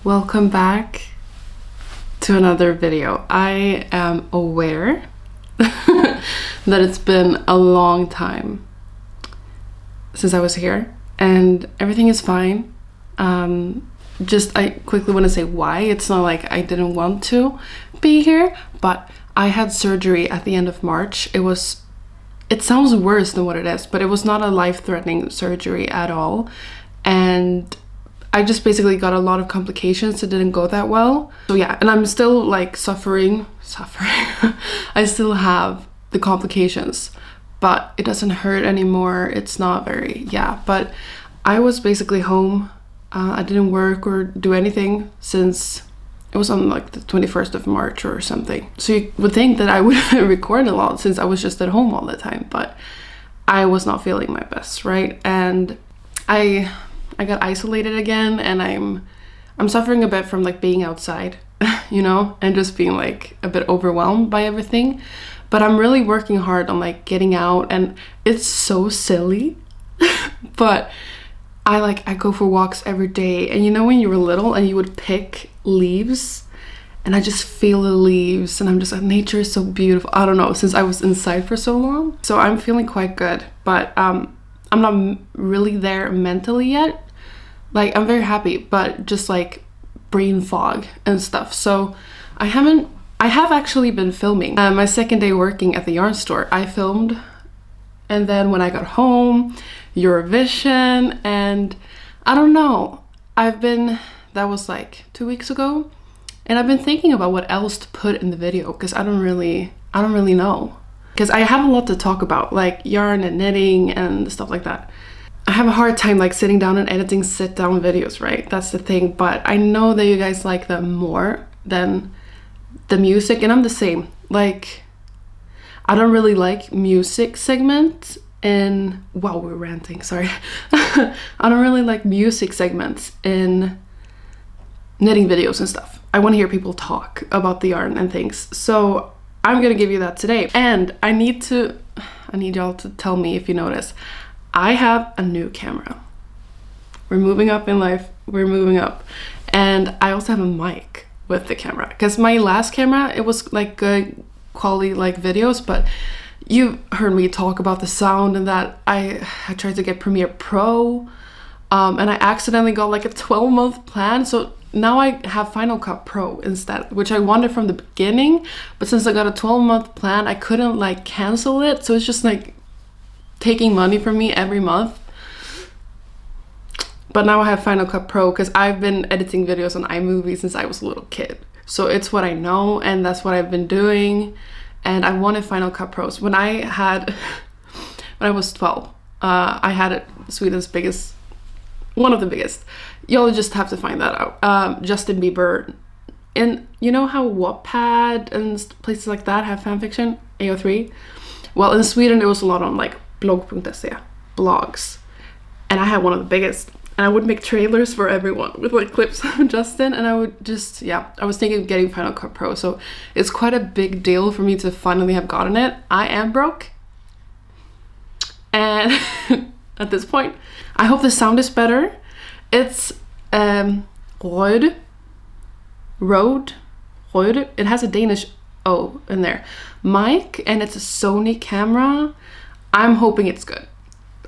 Welcome back to another video. I am aware that it's been a long time since I was here and everything is fine. I quickly want to say why. It's not like I didn't want to be here, but I had surgery at the end of March. It sounds worse than what it is, but it was not a life-threatening surgery at all. And I just basically got a lot of complications. It didn't go that well. So yeah, and I'm still like suffering. I still have the complications, but it doesn't hurt anymore. It's not very, but I was basically home. I didn't work or do anything since it was on like the 21st of March or something. So you would think that I would record a lot since I was just at home all the time, but I was not feeling my best, right? And I got isolated again, and I'm suffering a bit from like being outside, you know, and just being like a bit overwhelmed by everything. But I'm really working hard on like getting out, and it's so silly, but I go for walks every day. And you know when you were little and you would pick leaves, and I just feel the leaves, and I'm just like, nature is so beautiful. I don't know, since I was inside for so long. So I'm feeling quite good, but I'm not really there mentally yet. Like, I'm very happy, but just like brain fog and stuff. So I have actually been filming. My second day working at the yarn store, I filmed. And then when I got home, Eurovision, and I don't know, that was like 2 weeks ago. And I've been thinking about what else to put in the video, because I don't really know. Because I have a lot to talk about, like yarn and knitting and stuff like that. I have a hard time like sitting down and editing sit-down videos, right? That's the thing. But I know that you guys like them more than the music, and I'm the same. Like, I don't really like music segments in... Wow, we're ranting, sorry. I don't really like music segments in knitting videos and stuff. I want to hear people talk about the yarn and things. So I'm gonna give you that today. And I need y'all to tell me if you notice. I have a new camera. We're moving up in life. We're moving up. And I also have a mic with the camera. Because my last camera, it was like good quality like videos, but you heard me talk about the sound and that I tried to get Premiere Pro. And I accidentally got like a 12-month plan. So now I have Final Cut Pro instead, which I wanted from the beginning. But since I got a 12-month plan, I couldn't like cancel it. So it's just like taking money from me every month. But now I have Final Cut Pro because I've been editing videos on iMovie since I was a little kid. So it's what I know, and that's what I've been doing. And I wanted Final Cut Pros. When I was 12, I had it Sweden's biggest, one of the biggest. Y'all just have to find that out. Justin Bieber. And you know how Wattpad and places like that have fanfiction? AO3? Well, in Sweden it was a lot on like blog.se, blogs. And I had one of the biggest. And I would make trailers for everyone with like clips of Justin, and I would just, I was thinking of getting Final Cut Pro. So it's quite a big deal for me to finally have gotten it. I am broke. And at this point, I hope the sound is better. It's Rode. It has a Danish O in there. Mic, and it's a Sony camera. I'm hoping it's good.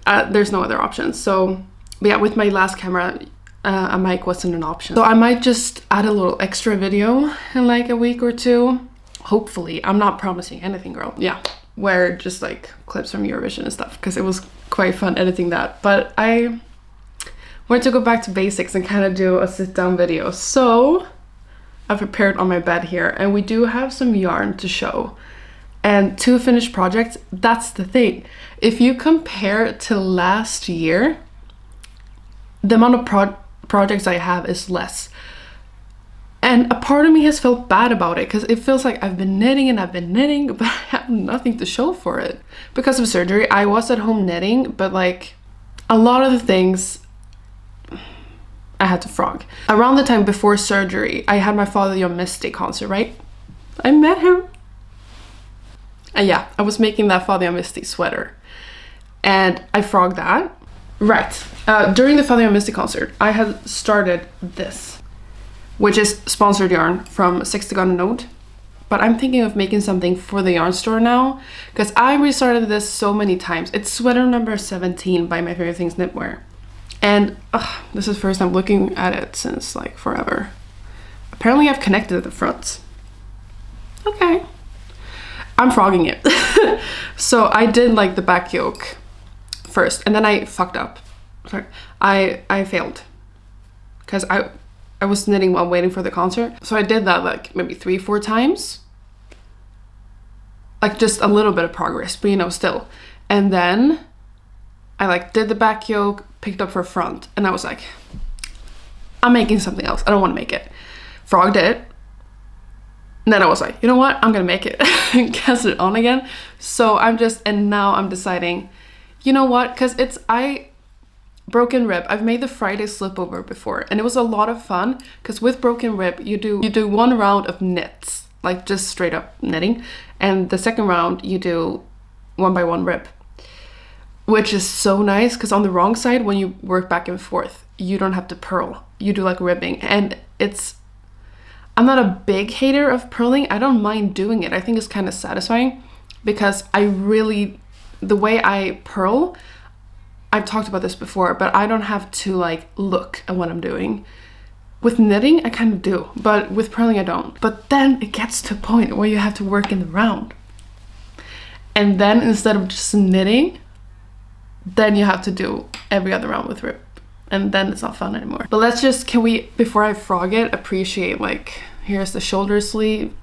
There's no other options. So, but yeah, with my last camera, a mic wasn't an option. So I might just add a little extra video in like a week or two. Hopefully. I'm not promising anything, girl. Yeah, where just like clips from Eurovision and stuff, because it was quite fun editing that. But I wanted to go back to basics and kind of do a sit-down video. So I've prepared on my bed here, and we do have some yarn to show. And 2 finished projects, that's the thing. If you compare it to last year, the amount of projects I have is less. And a part of me has felt bad about it, because it feels like I've been knitting, but I have nothing to show for it. Because of surgery, I was at home knitting, but like a lot of the things I had to frog. Around the time before surgery, I had my Father John Misty concert, right? I met him. And yeah, I was making that Father John Misty sweater. And I frogged that. Right. During the Father John Misty concert, I had started this. which is sponsored yarn from Sextagon Node. But I'm thinking of making something for the yarn store now, because I restarted this so many times. It's sweater number 17 by My Favorite Things Knitwear. And this is the first time looking at it since like forever. Apparently I've connected the fronts. Okay. I'm frogging it. So I did like the back yoke first, and then I fucked up. Sorry. I failed. Because I was knitting while waiting for the concert. So I did that like maybe 3-4 times. Like just a little bit of progress, but you know, still. And then I like did the back yoke, picked up for front, and I was like, I'm making something else. I don't want to make it. Frogged it. And then I was like, you know what? I'm gonna make it. Cast it on again. So now I'm deciding, you know what? Because broken rib, I've made the Friday slipover before, and it was a lot of fun because with broken rib you do one round of knits, like just straight up knitting, and the second round you do 1 by 1 rib, which is so nice because on the wrong side, when you work back and forth, you don't have to purl, you do like ribbing. And I'm not a big hater of purling. I don't mind doing it. I think it's kind of satisfying because the way I purl, I've talked about this before, but I don't have to like look at what I'm doing. With knitting, I kind of do, but with purling, I don't. But then it gets to a point where you have to work in the round. And then instead of just knitting, then you have to do every other round with rib. And then it's not fun anymore. But can we, before I frog it, appreciate like, here's the shoulder sleeve.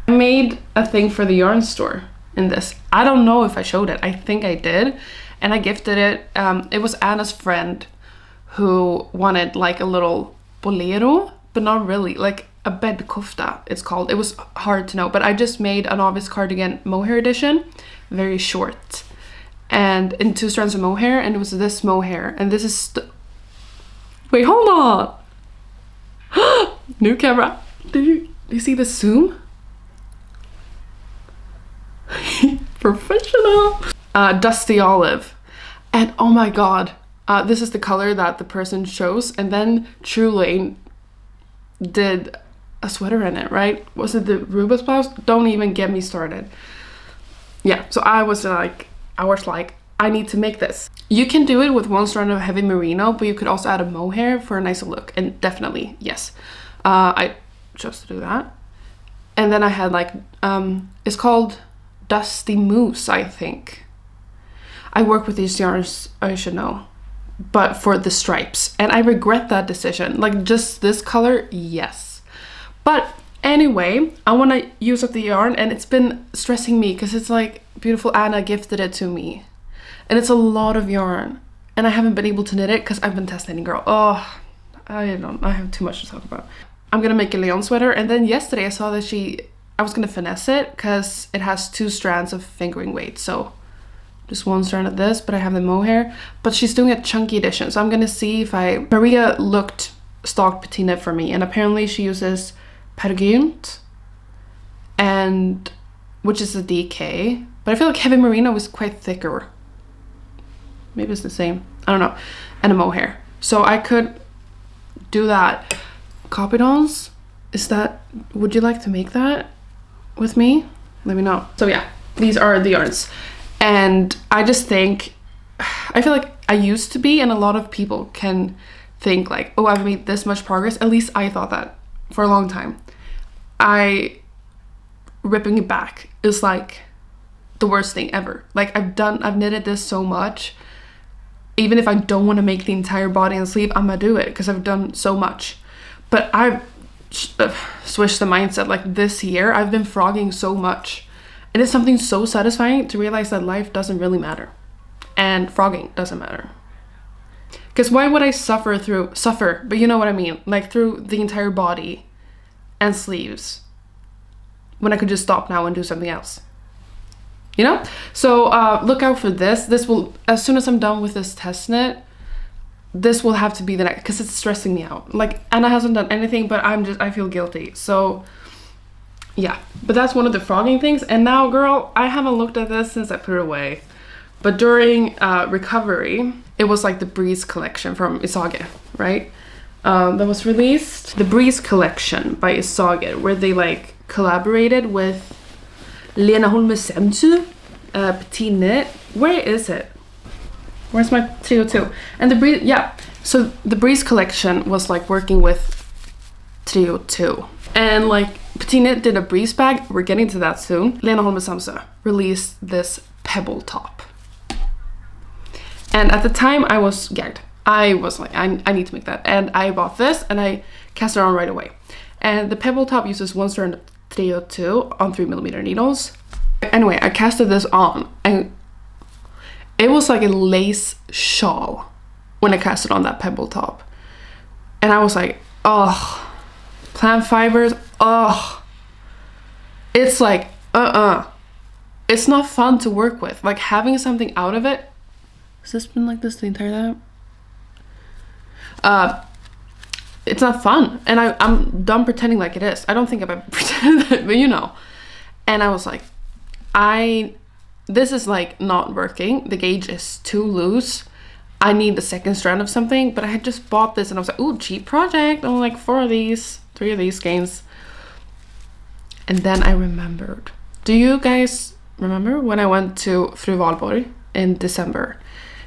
I made a thing for the yarn store in this. I don't know if I showed it. I think I did. And I gifted it. It was Anna's friend who wanted like a little bolero, but not really, like a bed kofta it's called. It was hard to know, but I just made a novice cardigan mohair edition, very short, and in 2 strands of mohair, and it was this mohair, and this is wait, hold on. New camera. Do you see the zoom? Professional. Dusty olive, and oh my god, this is the color that the person chose, and then True Lane did a sweater in it, right? Was it the Rubus blouse? Don't even get me started. Yeah, so I was like, I need to make this. You can do it with 1 strand of heavy merino, but you could also add a mohair for a nicer look, and definitely, yes. I chose to do that. And then I had like, it's called Dusty Moose, I think. I work with these yarns, I should know, but for the stripes, and I regret that decision. Like just this color, yes. But anyway, I want to use up the yarn, and it's been stressing me because it's like beautiful Anna gifted it to me, and it's a lot of yarn, and I haven't been able to knit it because I've been test knitting, girl. Oh, I have too much to talk about. I'm gonna make a Leon sweater, and then yesterday I saw that I was gonna finesse it because it has 2 strands of fingering weight, so just 1 strand of this, but I have the mohair. But she's doing a chunky edition, so I'm gonna see if Maria stocked patina for me, and apparently she uses Pergunt, and which is a DK, but I feel like heavy merino is quite thicker. Maybe it's the same, I don't know. And a mohair, so I could do that. Copidons, would you like to make that with me? Let me know. So yeah, these are the yarns, and I just think, I feel like I used to be, and a lot of people can think like, oh, I've made this much progress. At least I thought that for a long time. Ripping it back is like the worst thing ever. Like I've knitted this so much, even if I don't want to make the entire body and sleeve, I'm gonna do it because I've done so much. But I've switched the mindset. Like this year, I've been frogging so much, and it's something so satisfying to realize that life doesn't really matter, and frogging doesn't matter. Because why would I suffer, but you know what I mean, like through the entire body and sleeves, when I could just stop now and do something else, you know? So look out for this. This will, as soon as I'm done with this test knit, this will have to be the next, because it's stressing me out. Like Anna hasn't done anything, but I feel guilty. So yeah, but that's one of the frogging things. And now, girl, I haven't looked at this since I put it away, but during recovery, it was like the Breeze collection from Isage, right? that was released. The Breeze collection by Isager, where they like collaborated with Lena Holmesemsu, Petit Knit. Where is it? Where's my 302? And the Breeze, yeah. So the Breeze collection was like working with 302. And like Petit Knit did a Breeze bag. We're getting to that soon. Lena Holmesemsu released this pebble top. And at the time I was gagged. I was like, I need to make that. And I bought this and I cast it on right away. And the pebble top uses 1 strand of 302 on 3mm needles. Anyway, I casted this on and it was like a lace shawl when I cast it on that pebble top. And I was like, oh, plant fibers, oh. It's like, It's not fun to work with. Like having something out of it. Has this been like this the entire time? It's not fun. And I'm done pretending like it is. I don't think I've ever pretended that, but you know. And I was like, this is like not working. The gauge is too loose. I need the second strand of something, but I had just bought this and I was like, ooh, cheap project. I'm like 3 of these skeins. And then I remembered. Do you guys remember when I went to Valborg in December?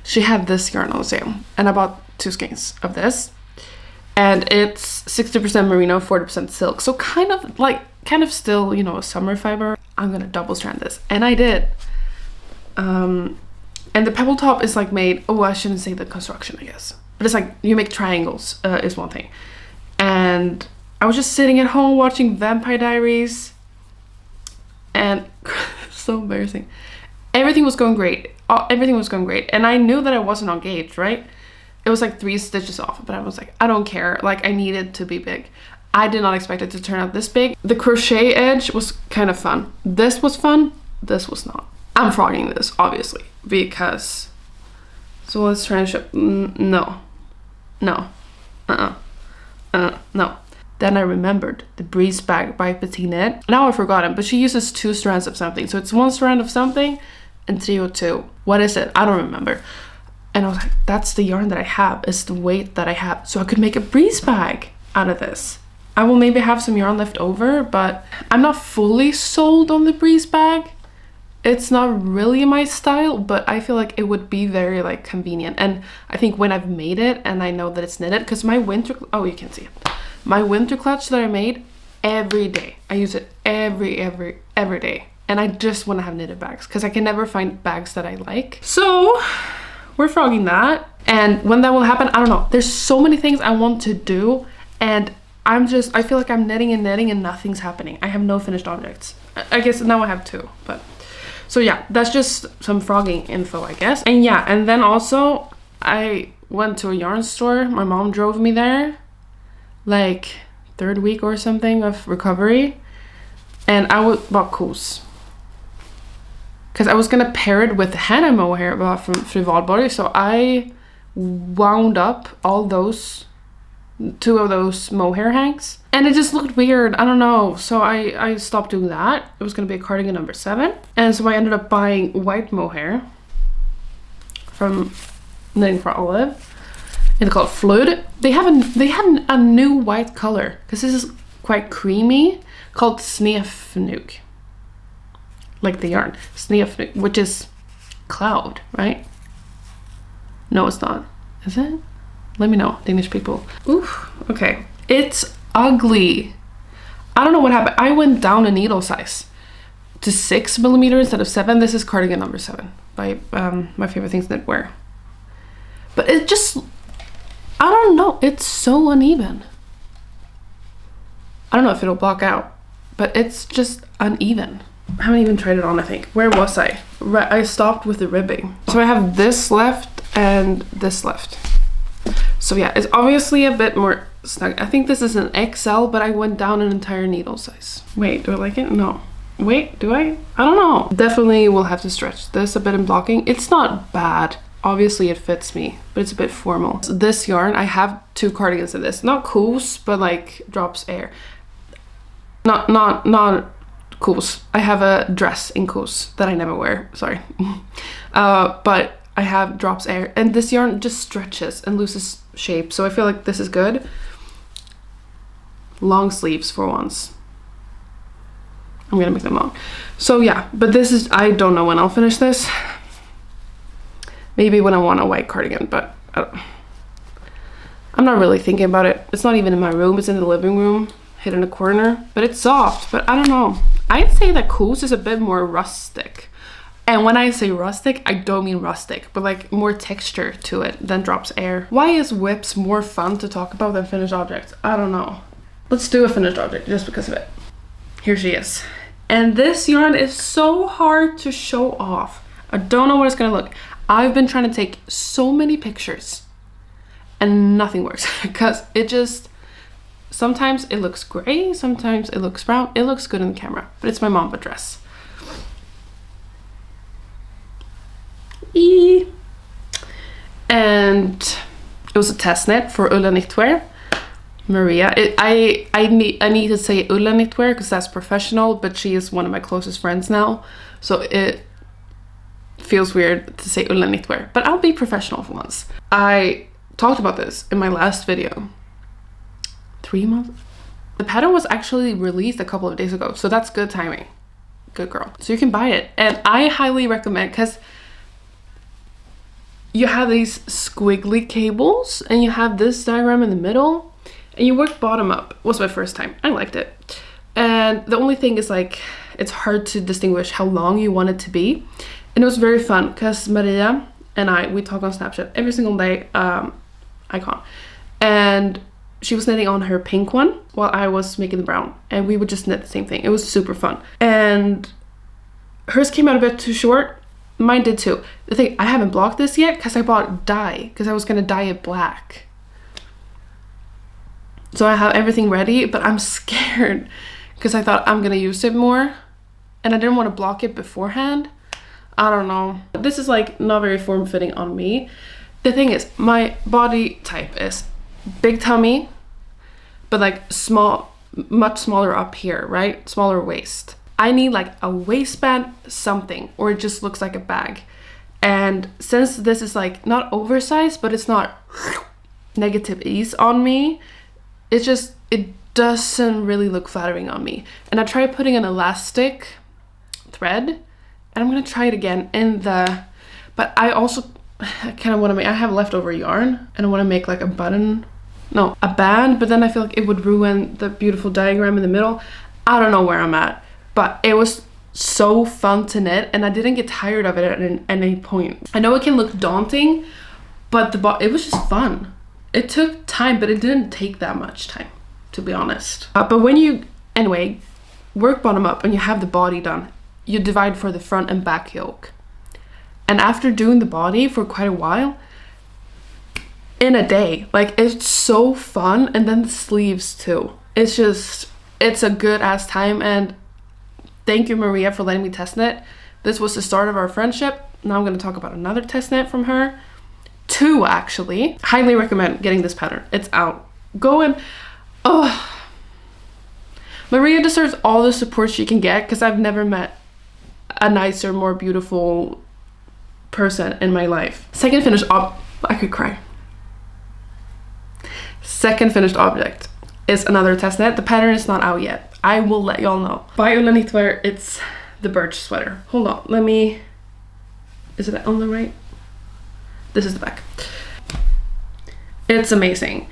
She had this yarn on sale and I bought 2 skeins of this. And it's 60% merino, 40% silk. So kind of still, you know, a summer fiber. I'm gonna double strand this. And I did. And the pebble top is like made, oh, I shouldn't say the construction, I guess. But it's like, you make triangles is one thing. And I was just sitting at home watching Vampire Diaries. And so embarrassing. Everything was going great. Everything was going great. And I knew that I wasn't on gauge, right? It was like 3 stitches off, but I was like, I don't care. Like I need it to be big. I did not expect it to turn out this big. The crochet edge was kind of fun. This was fun. This was not. I'm frogging this, obviously, because, so let's try and show, no. Then I remembered the Breeze bag by Petit Knit. Now I've forgotten, but she uses 2 strands of something. So it's 1 strand of something and 302. What is it? I don't remember. And I was like, that's the yarn that I have. It's the weight that I have. So I could make a Breeze bag out of this. I will maybe have some yarn left over, but I'm not fully sold on the Breeze bag. It's not really my style, but I feel like it would be very like convenient. And I think when I've made it and I know that it's knitted, because my winter, oh, you can see it. My winter clutch that I made every day. I use it every day. And I just want to have knitted bags because I can never find bags that I like. So we're frogging that. And when that will happen, I don't know. There's so many things I want to do. And I feel like I'm knitting and nothing's happening. I have no finished objects. I guess now I have 2, but. So yeah, that's just some frogging info, I guess. And yeah, and then also I went to a yarn store. My mom drove me there, like 3rd week or something of recovery. And I bought Koos. Because I was gonna pair it with the henna mohair I bought from Valborg. So I wound up all those, 2 of those mohair hanks. And it just looked weird, I don't know. So I stopped doing that. It was gonna be a cardigan number 7. And so I ended up buying white mohair from Knitting for Olive. It's called Flood. They have a new white color, because this is quite creamy, called Snefnug. Like the yarn, Snefnug, which is cloud, right? No, it's not. Is it? Let me know, Danish people. Oof, okay. It's ugly. I don't know what happened. I went down a needle size to 6mm instead of 7. This is cardigan number 7 by my favorite things knitwear. But it just, I don't know. It's so uneven. I don't know if it'll block out, but it's just uneven. I haven't even tried it on, I think. Where was I? I stopped with the ribbing. So I have this left and this left. So yeah, it's obviously a bit more snug. I think this is an XL, but I went down an entire needle size. Wait, do I like it? No. Wait, do I? I don't know. Definitely will have to stretch this a bit in blocking. It's not bad. Obviously it fits me, but it's a bit formal. So this yarn, I have 2 cardigans of this. Not Koos, but like drops air. Not Koos. I have a dress in Koos that I never wear, sorry. But I have drops air, and this yarn just stretches and loses shape, so I feel like this is good. long sleeves for once. I'm gonna make them long. So yeah, but this is, I don't know when I'll finish this. Maybe when I want a white cardigan, but I'm not really thinking about it. It's not even in my room, it's in the living room, hid in a corner, but it's soft, but I don't know. I'd say that Koos is a bit more rustic. And when I say rustic, I don't mean rustic, but like more texture to it than drops air. Why is whips more fun to talk about than finished objects? I don't know. Let's do a finished object just because of it. Here she is. And this yarn is so hard to show off. I don't know what it's gonna look. I've been trying to take so many pictures and nothing works because it just, sometimes it looks gray, sometimes it looks brown. It looks good in the camera, but it's my mamba dress. And it was a test knit for ULLEN Knitwear. Maria, I need to say ULLEN Knitwear because that's professional, but she is one of my closest friends now, so it feels weird to say ULLEN Knitwear, but I'll be professional for once. I talked about this in my last video. 3 months? The pattern was actually released a couple of days ago, so that's good timing. Good girl. So you can buy it, and I highly recommend, because you have these squiggly cables and you have this diagram in the middle and you work bottom up. It was my first time. I liked it. And the only thing is like, it's hard to distinguish how long you want it to be. And it was very fun because Maria and we talk on Snapchat every single day, icon. And she was knitting on her pink one while I was making the brown. And we would just knit the same thing. It was super fun. And hers came out a bit too short. Mine did too. The thing, I haven't blocked this yet because I bought dye because I was gonna dye it black. So I have everything ready, but I'm scared because I thought I'm gonna use it more and I didn't want to block it beforehand. I don't know. This is like not very form-fitting on me. The thing is, my body type is big tummy, but like small, much smaller up here, right? Smaller waist. I need like a waistband something, or it just looks like a bag. And since this is like not oversized, but it's not negative ease on me, it doesn't really look flattering on me. And I tried putting an elastic thread, and I'm gonna try it again in the, but I also kind of want to make, I have leftover yarn and I want to make like a button, no, a band, but then I feel like it would ruin the beautiful diagram in the middle. I don't know where I'm at. But it was so fun to knit and I didn't get tired of it at any point. I know it can look daunting, but it was just fun. It took time, but it didn't take that much time, to be honest. But when you, anyway, work bottom up and you have the body done, you divide for the front and back yoke. And after doing the body for quite a while, in a day, like it's so fun. And then the sleeves too. It's just, it's a good ass time. And thank you, Maria, for letting me test knit. This was the start of our friendship. Now I'm going to talk about another test knit from her. 2, actually. Highly recommend getting this pattern. It's out. Go and... oh. Maria deserves all the support she can get because I've never met a nicer, more beautiful person in my life. Second finished I could cry. Second finished object is another test knit. The pattern is not out yet. I will let y'all know. By ULLEN Knitwear, it's the birch sweater. Hold on, let me, is it on the right? This is the back. It's amazing.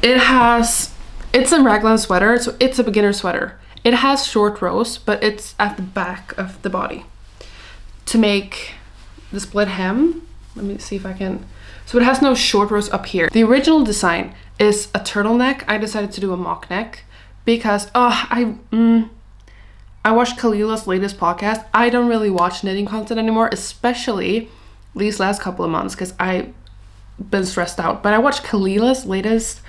It's a raglan sweater, so it's a beginner sweater. It has short rows, but it's at the back of the body. To make the split hem, let me see if I can, so it has no short rows up here. The original design is a turtleneck. I decided to do a mock neck because I watched Khalila's latest podcast. I don't really watch knitting content anymore, especially these last couple of months because I've been stressed out. But I watched Khalila's latest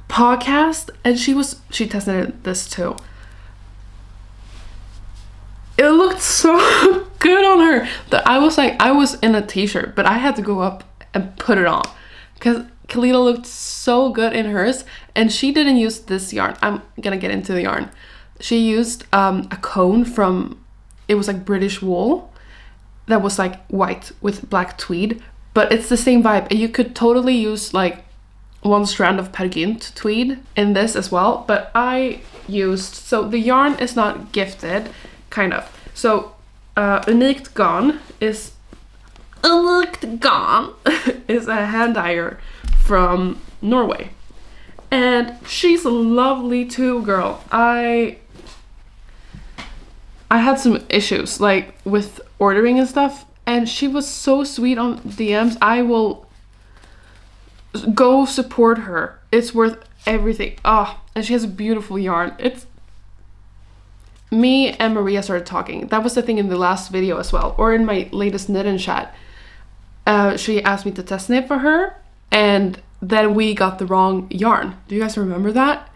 podcast and she tested this too. It looked so good on her that I was in a t-shirt, but I had to go up and put it on because Khalila looked so good in hers, and she didn't use this yarn. I'm gonna get into the yarn. She used a cone from, it was like British wool that was like white with black tweed, but it's the same vibe. And you could totally use like one strand of pergint tweed in this as well, but I used, so the yarn is not gifted, kind of. So Unikt Garn is a hand dyer from Norway, and she's lovely too, girl. I had some issues like with ordering and stuff, and she was so sweet on DMs. I will go support her. It's worth everything. And she has a beautiful yarn. It's me and Maria started talking. That was the thing in the last video as well, or in my latest knit and chat. She asked me to test knit for her, and then we got the wrong yarn. Do you guys remember that?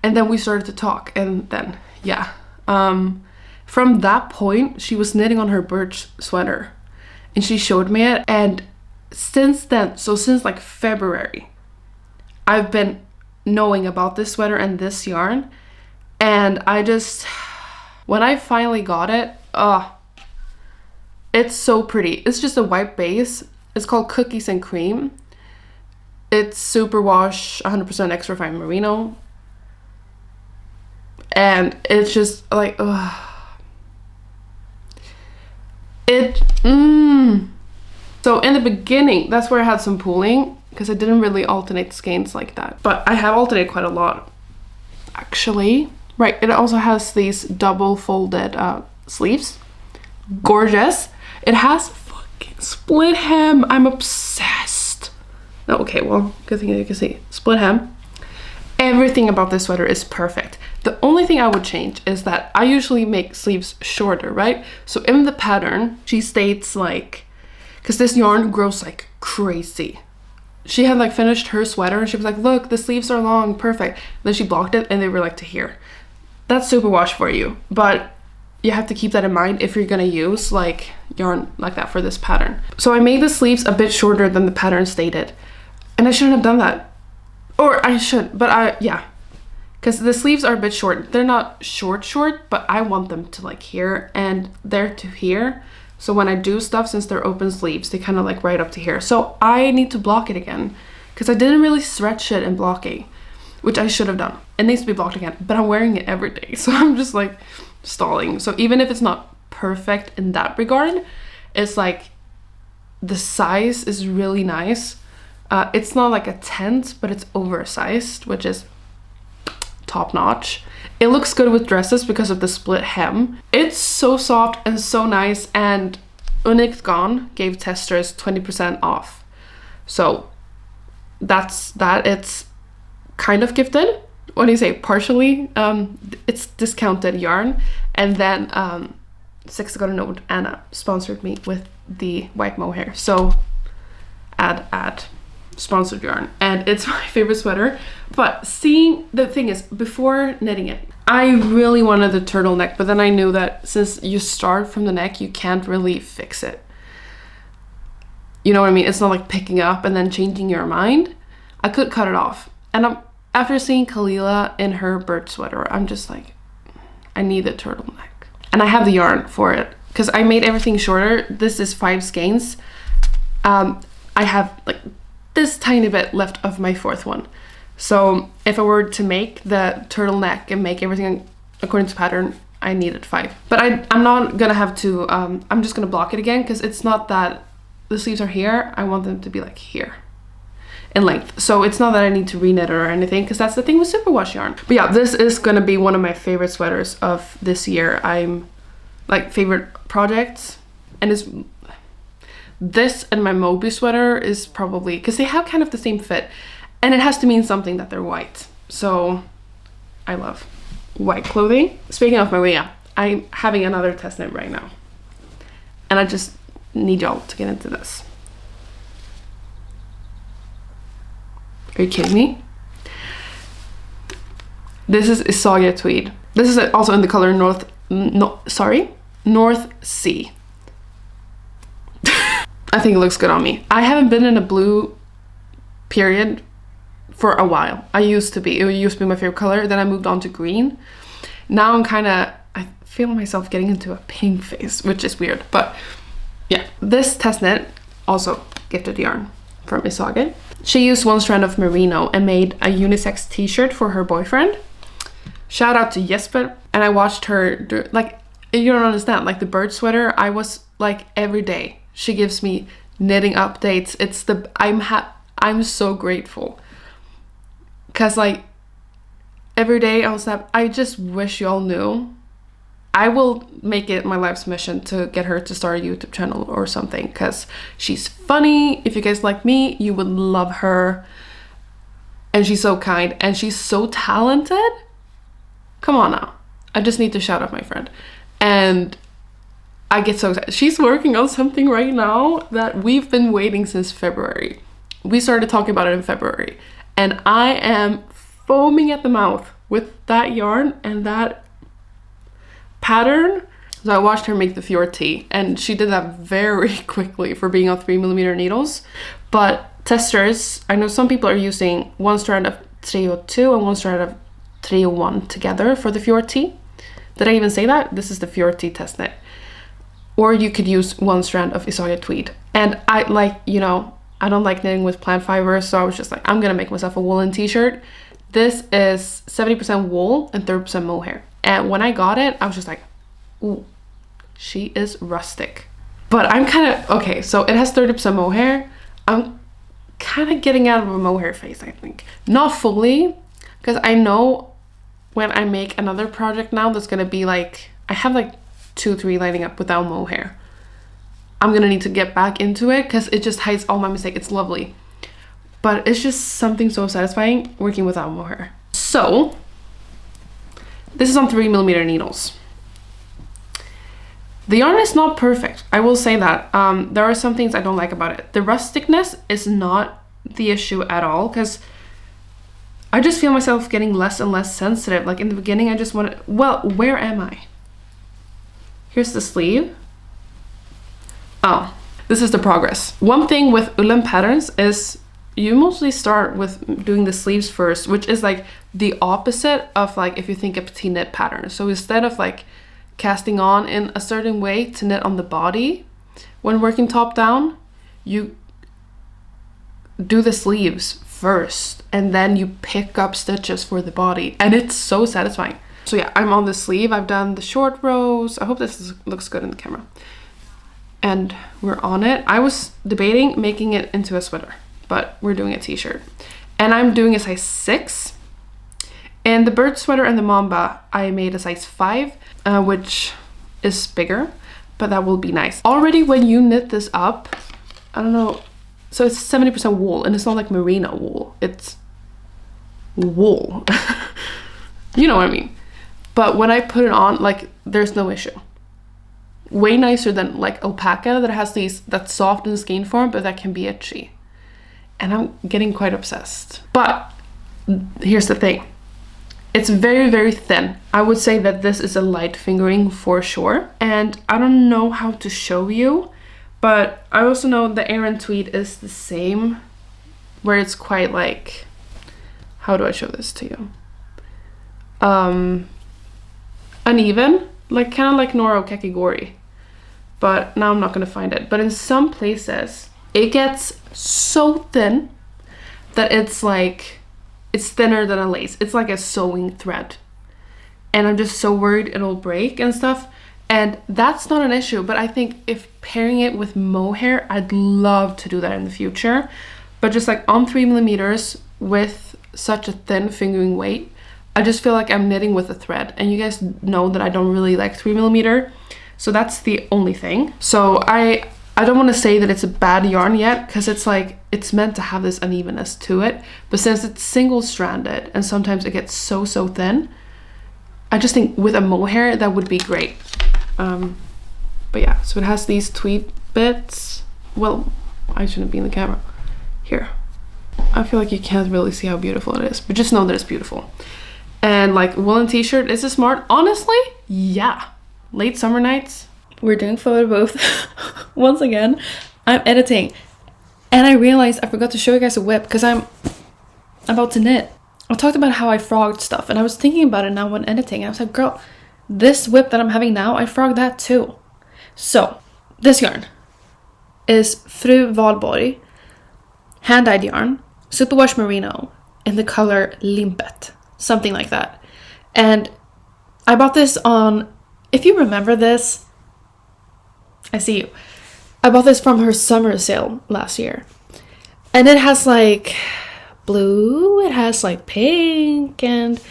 And then we started to talk, and then yeah, from that point she was knitting on her birch sweater, and she showed me it, and since then, so since like February, I've been knowing about this sweater and this yarn, and I just, when I finally got it, it's so pretty. It's just a white base. It's called Cookies and Cream. It's superwash, 100% extra fine merino, and it's just like So in the beginning, that's where I had some pooling, because I didn't really alternate skeins like that. But I have alternated quite a lot, actually. Right, it also has these double folded sleeves. Gorgeous. It has fucking split hem. I'm obsessed. Oh, okay, well, good thing you can see. Split hem. Everything about this sweater is perfect. The only thing I would change is that I usually make sleeves shorter, right? So in the pattern, she states like, because this yarn grows like crazy. She had like finished her sweater and she was like, look, the sleeves are long, perfect. Then she blocked it and they were like to here. That's superwash for you, but you have to keep that in mind if you're gonna use like yarn like that for this pattern. So I made the sleeves a bit shorter than the pattern stated, and I shouldn't have done that. Or I should, but yeah. Because the sleeves are a bit short. They're not short, but I want them to like here and there to here. So when I do stuff, since they're open sleeves, they kind of like right up to here. So I need to block it again, because I didn't really stretch it in blocking, which I should have done. It needs to be blocked again, but I'm wearing it every day. So I'm just like stalling. So even if it's not perfect in that regard, it's like the size is really nice. It's not like a tent, but it's oversized, which is top notch. It looks good with dresses because of the split hem. It's so soft and so nice, and Unikt Garn gave testers 20% off. So that's that. It's kind of gifted. What do you say? Partially. It's discounted yarn, and then Sex Got a Note Anna sponsored me with the white mohair. So add sponsored yarn, and it's my favorite sweater. But seeing, the thing is, before knitting it, I really wanted the turtleneck, but then I knew that since you start from the neck, you can't really fix it. You know what I mean? It's not like picking up and then changing your mind. I could cut it off, and after seeing Kalila in her birch sweater, I'm just like, I need the turtleneck, and I have the yarn for it because I made everything shorter. This is 5 skeins. I have like this tiny bit left of my 4th one. So if I were to make the turtleneck and make everything according to pattern, I needed 5. But I'm not gonna have to, I'm just gonna block it again, because it's not that the sleeves are here. I want them to be like here in length. So it's not that I need to re-knit it or anything, because that's the thing with superwash yarn. But yeah, this is gonna be one of my favorite sweaters of this year. I'm like favorite projects, and it's this and my Moby sweater is probably, because they have kind of the same fit, and it has to mean something that they're white. So I love white clothing. Speaking of Maria, I'm having another test knit right now, and I just need y'all to get into this. Are you kidding me? This is Isagia tweed. This is also in the color North Sea. I think it looks good on me. I haven't been in a blue period for a while. It used to be my favorite color. Then I moved on to green. Now I feel myself getting into a pink phase, which is weird. But yeah, this test knit also gifted yarn from Isagen. She used one strand of merino and made a unisex t-shirt for her boyfriend. Shout out to Jesper. And I watched her do, like, you don't understand, like the birch sweater, I was like every day she gives me knitting updates. It's the I'm so grateful, because like every day on Snap, I just wish y'all knew. I will make it my life's mission to get her to start a YouTube channel or something, because she's funny. If you guys like me, you would love her. And she's so kind and she's so talented. Come on now. I just need to shout out my friend. And I get so excited. She's working on something right now that we've been waiting since February. We started talking about it in February. And I am foaming at the mouth with that yarn and that pattern. So I watched her make the fjord tee, and she did that very quickly for being on 3mm needles. But testers, I know some people are using one strand of 302 and one strand of 301 together for the fjord tee. Did I even say that? This is the fjord tee test knit. Or you could use one strand of Isagen tweed. And I like, you know, I don't like knitting with plant fibers, so I was just like, I'm gonna make myself a woolen t-shirt. This is 70% wool and 30% mohair. And when I got it, I was just like, ooh, she is rustic. But I'm kind of, okay, so it has 30% mohair. I'm kind of getting out of a mohair phase, I think. Not fully, because I know when I make another project now that's gonna be like, I have like 2-3 lining up without mohair. I'm gonna need to get back into it because it just hides all my mistakes. It's lovely. But it's just something so satisfying working without mohair. So, this is on 3mm needles. The yarn is not perfect, I will say that. There are some things I don't like about it. The rusticness is not the issue at all, because I just feel myself getting less and less sensitive. Like in the beginning, I just wanted, well, where am I? Here's the sleeve. Oh, this is the progress. One thing with ULLEN patterns is you mostly start with doing the sleeves first, which is like the opposite of like if you think a petite knit pattern. So instead of like casting on in a certain way to knit on the body, when working top down, you do the sleeves first and then you pick up stitches for the body, and it's so satisfying. So yeah, I'm on the sleeve. I've done the short rows. I hope looks good in the camera. And we're on it. I was debating making it into a sweater, but we're doing a t-shirt. And I'm doing a size 6. And the bird sweater and the mamba, I made a size 5, which is bigger, but that will be nice. Already when you knit this up, I don't know, so it's 70% wool, and it's not like merino wool, it's wool. You know what I mean? But when I put it on, like, there's no issue. Way nicer than like alpaca that has that soft in skein form, but that can be itchy. And I'm getting quite obsessed. But here's the thing. It's very, very thin. I would say that this is a light fingering for sure. And I don't know how to show you, but I also know the Aran tweed is the same, where it's quite like, how do I show this to you? Uneven, like kind of like Noro Kakigori, but now I'm not gonna find it. But in some places, it gets so thin that it's like, it's thinner than a lace. It's like a sewing thread. And I'm just so worried it'll break and stuff. And that's not an issue, but I think if pairing it with mohair, I'd love to do that in the future. But just like on 3mm with such a thin fingering weight, I just feel like I'm knitting with a thread. And you guys know that I don't really like 3mm. So that's the only thing. So I don't want to say that it's a bad yarn yet, because it's like, it's meant to have this unevenness to it. But since it's single stranded and sometimes it gets so thin, I just think with a mohair, that would be great. But yeah, so it has these tweed bits. Well, I shouldn't be in the camera. Here. I feel like you can't really see how beautiful it is, but just know that it's beautiful. And like woolen t-shirt, is it smart? Honestly, yeah. Late summer nights, we're doing photo booth. Once again, I'm editing. And I realized I forgot to show you guys a whip because I'm about to knit. I talked about how I frogged stuff, and I was thinking about it now when editing. And I was like, girl, this whip that I'm having now, I frogged that too. So, this yarn is Fru Valborg hand-dyed yarn, superwash merino, in the color limpet, something like that. And I bought this on, if you remember this, I see you. I bought this from her summer sale last year. And it has like blue, it has like pink, and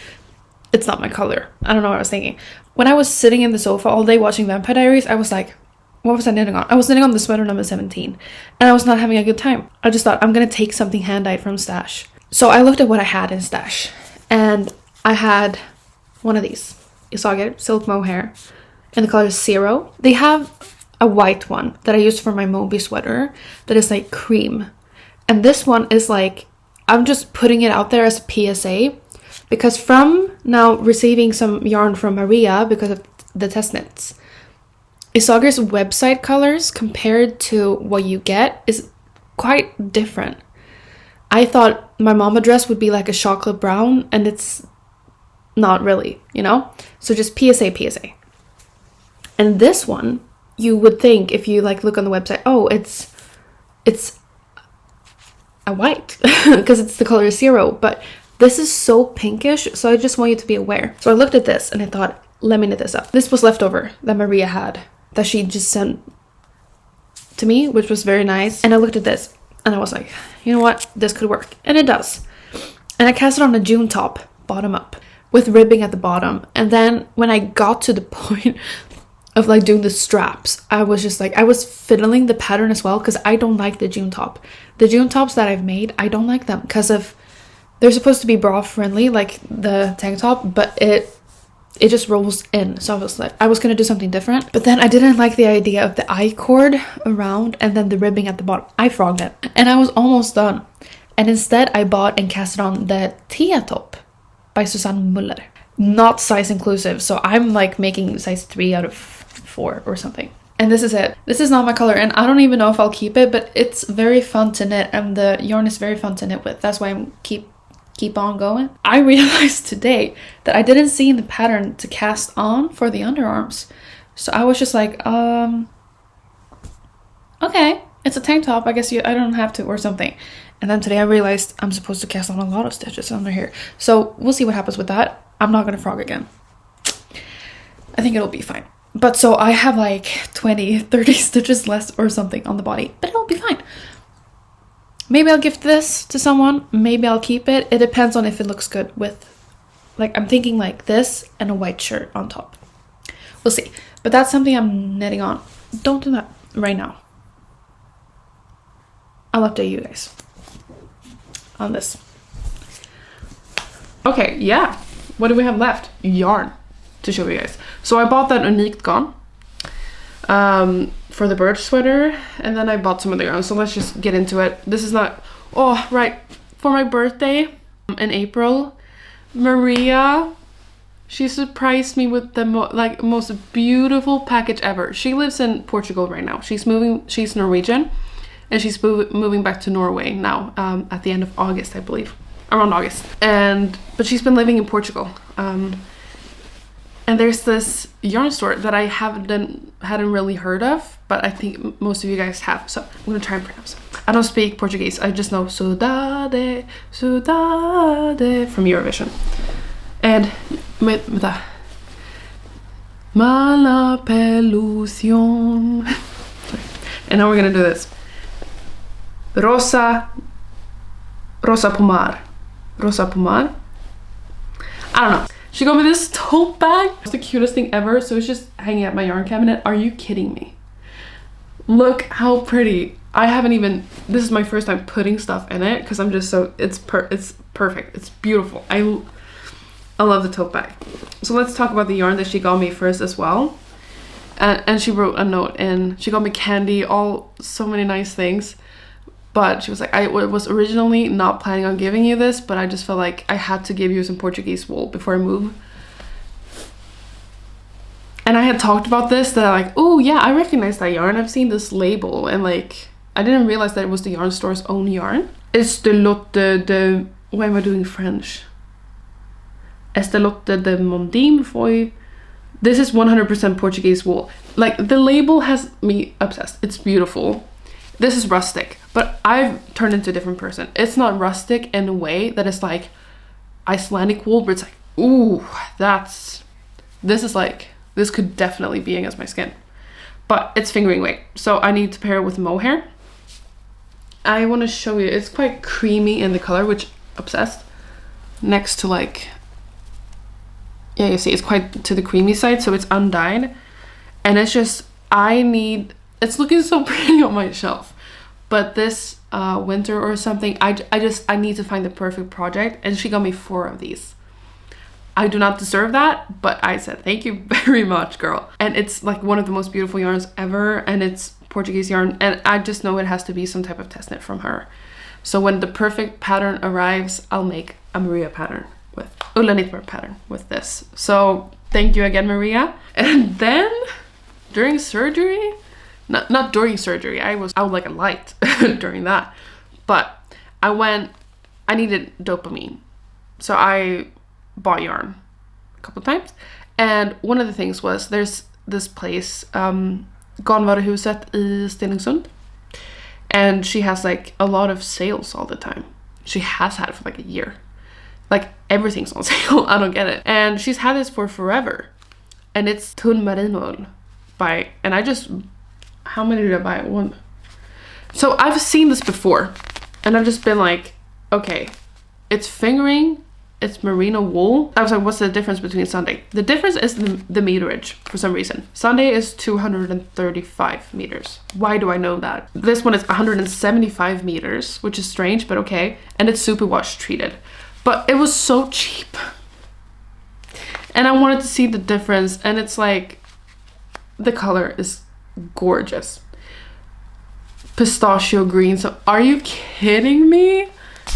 it's not my color. I don't know what I was thinking. When I was sitting in the sofa all day watching Vampire Diaries, I was like, what was I knitting on? I was knitting on the sweater number 17, and I was not having a good time. I just thought, I'm gonna take something hand-dyed from Stash. So I looked at what I had in Stash, and I had one of these. You saw it, silk mohair, in the color 0. They have a white one that I used for my Moby sweater that is like cream. And this one is like, I'm just putting it out there as a PSA, because from now receiving some yarn from Maria because of the test knits, Isager's website colors compared to what you get is quite different. I thought my mama dress would be like a chocolate brown, and it's not really, you know? So just PSA. And this one, you would think if you like look on the website, oh, it's a white because it's the color 0, but this is so pinkish, so I just want you to be aware. So I looked at this and I thought, let me knit this up. This was leftover that Maria had, that she just sent to me, which was very nice. And I looked at this and I was like, you know what, this could work. And it does. And I cast it on a June top, bottom up, with ribbing at the bottom. And then when I got to the point of like doing the straps, I was just like, I was fiddling the pattern as well, because I don't like the June top. The June tops that I've made, I don't like them because of, they're supposed to be bra friendly, like the tank top, but it just rolls in. So I was like, I was gonna do something different, but then I didn't like the idea of the I cord around and then the ribbing at the bottom. I frogged it and I was almost done. And instead I bought and casted on the thea top by Susanne Muller. Not size inclusive, so I'm like making size 3 out of 4 or something. And this is it. This is not my color, and I don't even know if I'll keep it, but it's very fun to knit, and the yarn is very fun to knit with. That's why I'm keep on going. I realized today that I didn't see in the pattern to cast on for the underarms. So I was just like, okay, it's a tank top. I guess I don't have to or something. And then today I realized I'm supposed to cast on a lot of stitches under here. So we'll see what happens with that. I'm not gonna frog again. I think it'll be fine. But so I have like 20, 30 stitches less or something on the body, but it'll be fine. Maybe I'll gift this to someone. Maybe I'll keep it. It depends on if it looks good with, like, I'm thinking like this and a white shirt on top. We'll see. But that's something I'm knitting on. Don't do that right now. I'll update you guys on this. Okay, yeah. What do we have left? Yarn to show you guys. So I bought that Unique Garn for the birch sweater, and then I bought some of the yarn. So let's just get into it. This is not, oh right, for my birthday in April, Maria, she surprised me with the most beautiful package ever. She lives in Portugal right now. She's Norwegian, and she's moving back to Norway now at the end of August, I believe, around August. But she's been living in Portugal. And there's this yarn store that I hadn't really heard of, but I think most of you guys have. So I'm gonna try and pronounce it. I don't speak Portuguese. I just know Saudade, Saudade from Eurovision. And vänta. Mala pelusion. And now we're gonna do this. Rosa Pomar. Rosa Pomar. I don't know. She got me this tote bag. It's the cutest thing ever. So it's just hanging at my yarn cabinet. Are you kidding me? Look how pretty. I haven't even, this is my first time putting stuff in it because I'm just so, it's perfect. It's beautiful. I love the tote bag. So let's talk about the yarn that she got me first as well. And she wrote a note, and she got me candy, so many nice things. But she was like, I was originally not planning on giving you this, but I just felt like I had to give you some Portuguese wool before I move. And I had talked about this, that I like, oh yeah, I recognize that yarn. I've seen this label, and like, I didn't realize that it was the yarn store's own yarn. It's the Lotte de, why am I doing French? It's the Lotte de Mondim foi. This is 100% Portuguese wool. Like, the label has me obsessed. It's beautiful. This is rustic. but I've turned into a different person. It's not rustic in a way that is like Icelandic wool, but it's like, ooh, this could definitely be against my skin. But it's fingering weight, so I need to pair it with mohair. I want to show you, it's quite creamy in the color, which obsessed. Next to like, yeah, you see it's quite to the creamy side, so it's undyed. And it's just, it's looking so pretty on my shelf. But this winter or something, I need to find the perfect project, and she got me 4 of these. I do not deserve that, but I said thank you very much, girl. And it's like one of the most beautiful yarns ever, and it's Portuguese yarn, and I just know it has to be some type of test knit from her. So when the perfect pattern arrives, I'll make a Maria pattern with ULLEN knitwear pattern with this. So thank you again, Maria. And then during surgery, not during surgery, I was out like a light during that, but I needed dopamine, so I bought yarn a couple of times. And one of the things was, there's this place, Garnvaruhuset i Stenungsund, and she has like a lot of sales all the time. She has had it for like a year, like everything's on sale. I don't get it. And she's had this for forever, and it's tunn merino by, and how many did I buy? 1. So I've seen this before, and I've just been like, okay, it's fingering, it's merino wool. I was like, what's the difference between Sunday? The difference is the meterage for some reason. Sunday is 235 meters. Why do I know that? This one is 175 meters, which is strange, but okay. And it's superwash treated. But it was so cheap. And I wanted to see the difference, and it's like, the color is gorgeous. Pistachio green. So are you kidding me?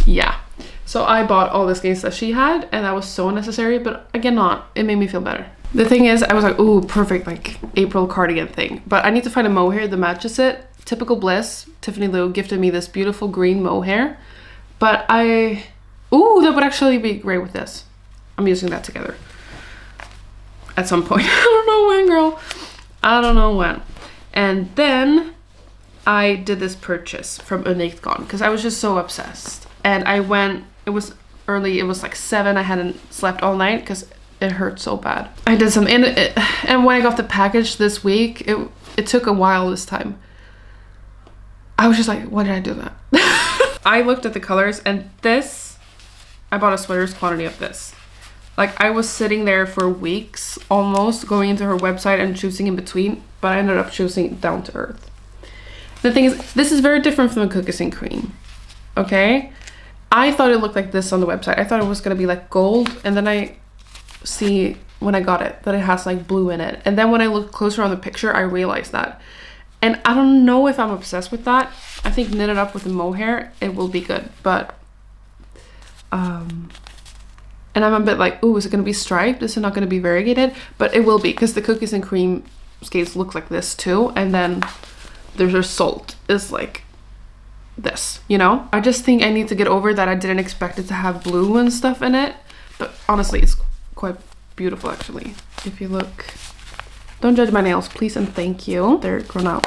Yeah. So I bought all the skeins that she had, and that was so unnecessary, but again, it made me feel better. The thing is, I was like, ooh, perfect, like April cardigan thing. But I need to find a mohair that matches it. Typical Bliss, Tiffany Lou gifted me this beautiful green mohair. But that would actually be great with this. I'm using that together at some point. I don't know when, girl. I don't know when. And then I did this purchase from AlexandrasGarn because I was just so obsessed. And I went, it was early, it was like 7. I hadn't slept all night because it hurt so bad. I did some, and when I got the package this week, it took a while this time. I was just like, why did I do that? I looked at the colors, and I bought a sweater's quantity of this. Like, I was sitting there for weeks almost, going into her website and choosing in between, but I ended up choosing Down to Earth. The thing is, this is very different from the Cookies and Cream, okay? I thought it looked like this on the website. I thought it was gonna be like gold, and then I see when I got it that it has like blue in it. And then when I looked closer on the picture, I realized that. And I don't know if I'm obsessed with that. I think knitted up with the mohair, it will be good, but and I'm a bit like, ooh, is it gonna be striped? Is it not gonna be variegated? But it will be, because the Cookies and Cream skates look like this too, and then there's a salt is like this, you know? I just think I need to get over that I didn't expect it to have blue and stuff in it, but honestly, it's quite beautiful actually. If you look, don't judge my nails, please and thank you. They're grown out.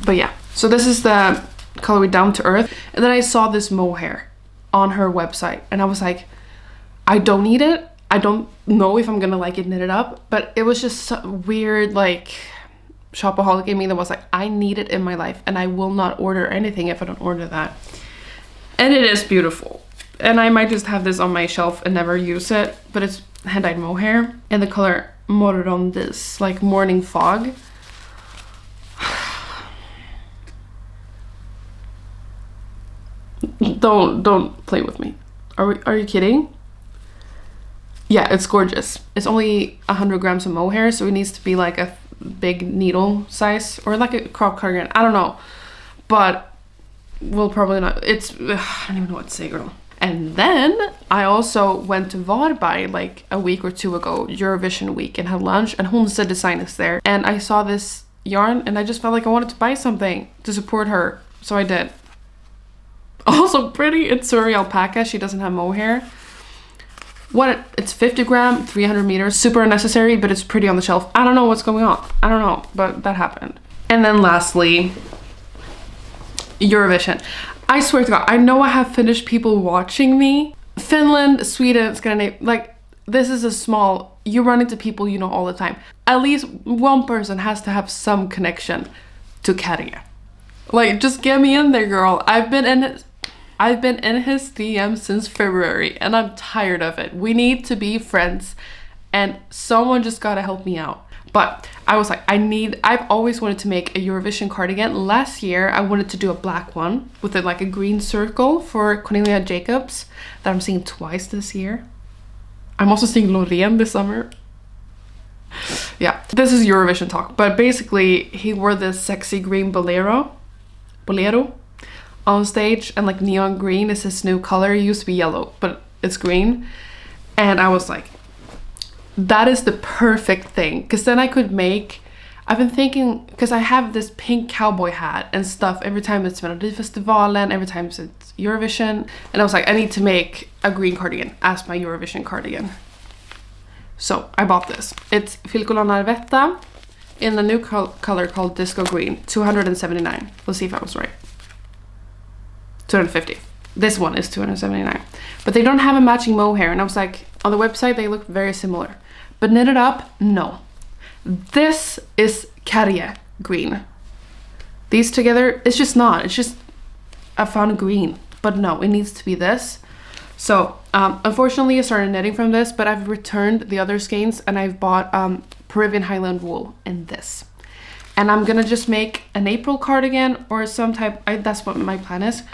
But yeah, so this is the colorway Down to Earth, and then I saw this mohair on her website, and I was like, I don't need it. I don't know if I'm gonna like it knitted up, but it was just so weird, like shopaholic in me that was like, I need it in my life, and I will not order anything if I don't order that. And it is beautiful, and I might just have this on my shelf and never use it, but it's hand-dyed mohair in the color Morrondis, like morning fog. Don't play with me. Are you kidding? Yeah, it's gorgeous. It's only 100 grams of mohair, so it needs to be like a big needle size, or like a crop cardigan. I don't know, but we'll probably not. I don't even know what to say, girl. And then I also went to Varberg like a week or two ago, Eurovision week, and had lunch, and Honsa Design is there. And I saw this yarn, and I just felt like I wanted to buy something to support her, so I did. Also pretty, it's Surrey alpaca. She doesn't have mohair. It's 50 gram, 300 meters, super unnecessary, but it's pretty on the shelf. I don't know what's going on. I don't know, but that happened. And then lastly, Eurovision. I swear to God, I know I have Finnish people watching me. Finland, Sweden, Scandinavia, like this is a small, you run into people you know all the time. At least one person has to have some connection to käärijä. Like, just get me in there, girl. I've been in his DM since February and I'm tired of it. We need to be friends and someone just gotta help me out. But I was like, I've always wanted to make a Eurovision cardigan. Last year, I wanted to do a black one with like a green circle for Cornelia Jacobs that I'm seeing twice this year. I'm also seeing Loreen this summer. Yeah, this is Eurovision talk. But basically, he wore this sexy green bolero on stage, and like neon green is his new color. It used to be yellow, but it's green. And I was like, that is the perfect thing, because then I could make, I've been thinking, because I have this pink cowboy hat and stuff every time it's Melodifestivalen, every time it's Eurovision, and I was like, I need to make a green cardigan as my Eurovision cardigan. So I bought this. It's Filcolana Arvetta in the new color called Disco Green, 279. Let's see if I was right. 250. This one is 279. But they don't have a matching mohair, and I was like, on the website they look very similar. But knitted up, no. This is käärijä green. These together, it's just not. It's just, I found green. But no, it needs to be this. So, unfortunately I started knitting from this, but I've returned the other skeins and I've bought Peruvian Highland wool in this. And I'm gonna just make an April cardigan or some type, that's what my plan is.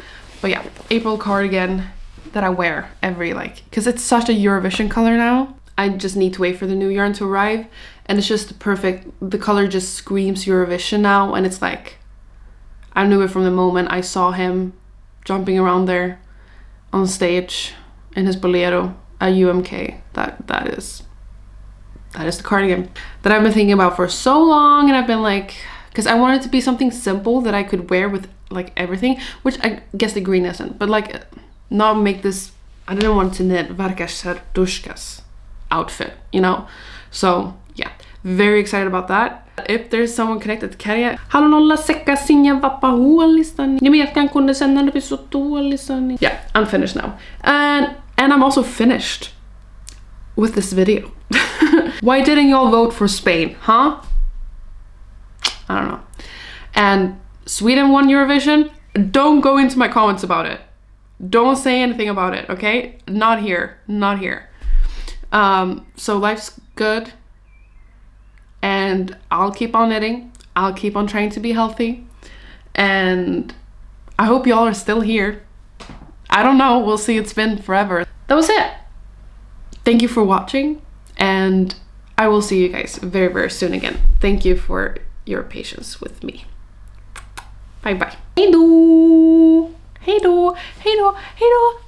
But yeah, April cardigan that I wear every, like, because it's such a Eurovision color now. I just need to wait for the new yarn to arrive, and it's just perfect. The color just screams Eurovision now, and it's like, I knew it from the moment I saw him jumping around there on stage in his bolero at UMK. That is the cardigan that I've been thinking about for so long, and I've been like, because I wanted it to be something simple that I could wear with like everything, which I guess the green isn't, but like not make this, I didn't want to knit Vargas Serdushka's outfit, you know? So yeah, very excited about that. If there's someone connected to käärijä, haluan olla sekaisin ja vapaa-huolissani. Nimetään kun sen on pyssyt tuolissani. Yeah, I'm finished now. And I'm also finished with this video. Why didn't y'all vote for Spain, huh? I don't know. And Sweden won Eurovision. Don't go into my comments about it. Don't say anything about it, okay? Not here, not here. So life's good. And I'll keep on knitting. I'll keep on trying to be healthy. And I hope y'all are still here. I don't know, we'll see, it's been forever. That was it. Thank you for watching, and I will see you guys very, very soon again. Thank you for your patience with me. Bye bye. Hey do. Hey do. Hey do. Hey do.